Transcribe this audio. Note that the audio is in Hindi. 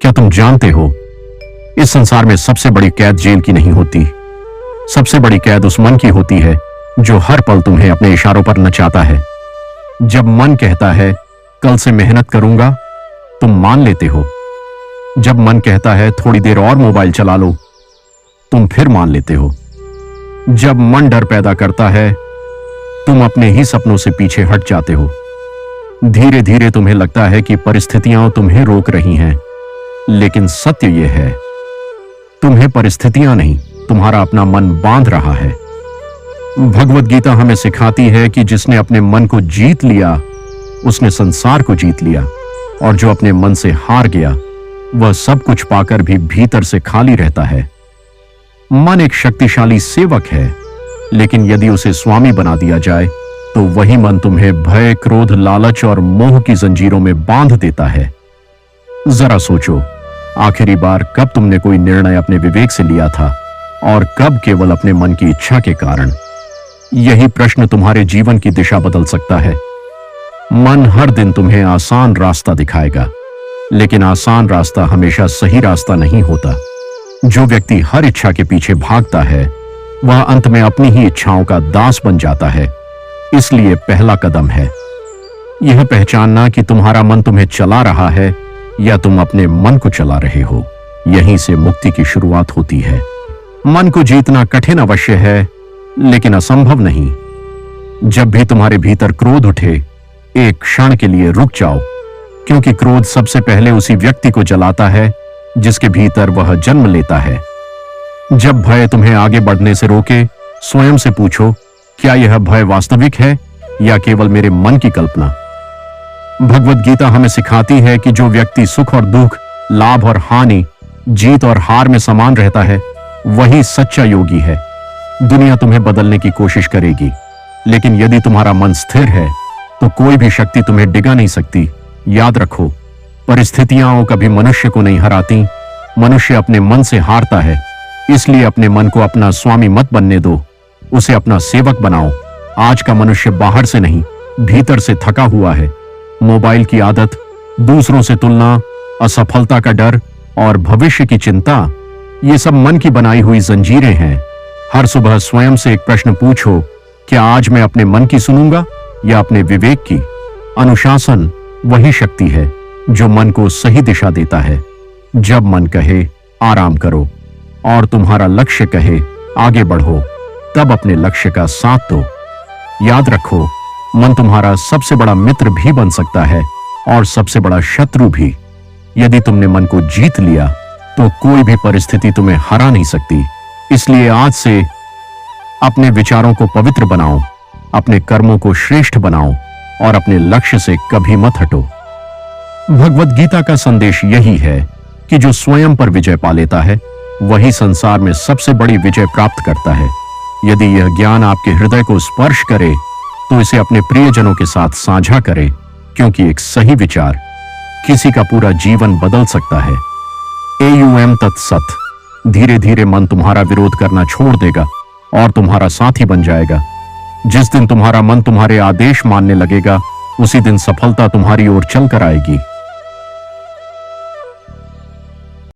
क्या तुम जानते हो, इस संसार में सबसे बड़ी कैद जेल की नहीं होती। सबसे बड़ी कैद उस मन की होती है जो हर पल तुम्हें अपने इशारों पर नचाता है। जब मन कहता है कल से मेहनत करूंगा, तुम मान लेते हो। जब मन कहता है थोड़ी देर और मोबाइल चला लो, तुम फिर मान लेते हो। जब मन डर पैदा करता है, तुम अपने ही सपनों से पीछे हट जाते हो। धीरे धीरे तुम्हें लगता है कि परिस्थितियां तुम्हें रोक रही हैं, लेकिन सत्य यह है, तुम्हें परिस्थितियां नहीं, तुम्हारा अपना मन बांध रहा है। भगवत गीता हमें सिखाती है कि जिसने अपने मन को जीत लिया, उसने संसार को जीत लिया, और जो अपने मन से हार गया, वह सब कुछ पाकर भी भीतर से खाली रहता है। मन एक शक्तिशाली सेवक है, लेकिन यदि उसे स्वामी बना दिया जाए, तो वही मन तुम्हें भय, क्रोध, लालच और मोह की जंजीरों में बांध देता है। जरा सोचो, आखिरी बार कब तुमने कोई निर्णय अपने विवेक से लिया था, और कब केवल अपने मन की इच्छा के कारण? यही प्रश्न तुम्हारे जीवन की दिशा बदल सकता है। मन हर दिन तुम्हें आसान रास्ता दिखाएगा, लेकिन आसान रास्ता हमेशा सही रास्ता नहीं होता। जो व्यक्ति हर इच्छा के पीछे भागता है, वह अंत में अपनी ही इच्छाओं का दास बन जाता है। इसलिए पहला कदम है यह पहचानना कि तुम्हारा मन तुम्हें चला रहा है या तुम अपने मन को चला रहे हो। यहीं से मुक्ति की शुरुआत होती है। मन को जीतना कठिन अवश्य है, लेकिन असंभव नहीं। जब भी तुम्हारे भीतर क्रोध उठे, एक क्षण के लिए रुक जाओ, क्योंकि क्रोध सबसे पहले उसी व्यक्ति को जलाता है जिसके भीतर वह जन्म लेता है। जब भय तुम्हें आगे बढ़ने से रोके, स्वयं से पूछो, क्या यह भय वास्तविक है या केवल मेरे मन की कल्पना? भगवत गीता हमें सिखाती है कि जो व्यक्ति सुख और दुख, लाभ और हानि, जीत और हार में समान रहता है, वही सच्चा योगी है। दुनिया तुम्हें बदलने की कोशिश करेगी, लेकिन यदि तुम्हारा मन स्थिर है, तो कोई भी शक्ति तुम्हें डिगा नहीं सकती। याद रखो, परिस्थितियां कभी मनुष्य को नहीं हराती, मनुष्य अपने मन से हारता है। इसलिए अपने मन को अपना स्वामी मत बनने दो, उसे अपना सेवक बनाओ। आज का मनुष्य बाहर से नहीं, भीतर से थका हुआ है। मोबाइल की आदत, दूसरों से तुलना, असफलता का डर और भविष्य की चिंता, ये सब मन की बनाई हुई जंजीरें हैं। हर सुबह स्वयं से एक प्रश्न पूछो, क्या आज मैं अपने मन की सुनूंगा या अपने विवेक की? अनुशासन वही शक्ति है जो मन को सही दिशा देता है। जब मन कहे आराम करो और तुम्हारा लक्ष्य कहे आगे बढ़ो, तब अपने लक्ष्य का साथ दो। याद रखो, मन तुम्हारा सबसे बड़ा मित्र भी बन सकता है और सबसे बड़ा शत्रु भी। यदि तुमने मन को जीत लिया, तो कोई भी परिस्थिति तुम्हें हरा नहीं सकती। इसलिए आज से अपने विचारों को पवित्र बनाओ, अपने कर्मों को श्रेष्ठ बनाओ और अपने लक्ष्य से कभी मत हटो। भगवत गीता का संदेश यही है कि जो स्वयं पर विजय पा लेता है, वही संसार में सबसे बड़ी विजय प्राप्त करता है। यदि यह ज्ञान आपके हृदय को स्पर्श करे, तो इसे अपने प्रियजनों के साथ साझा करें, क्योंकि एक सही विचार किसी का पूरा जीवन बदल सकता है। AUM तत्सत। धीरे धीरे मन तुम्हारा विरोध करना छोड़ देगा और तुम्हारा साथी बन जाएगा। जिस दिन तुम्हारा मन तुम्हारे आदेश मानने लगेगा, उसी दिन सफलता तुम्हारी ओर चल कर आएगी।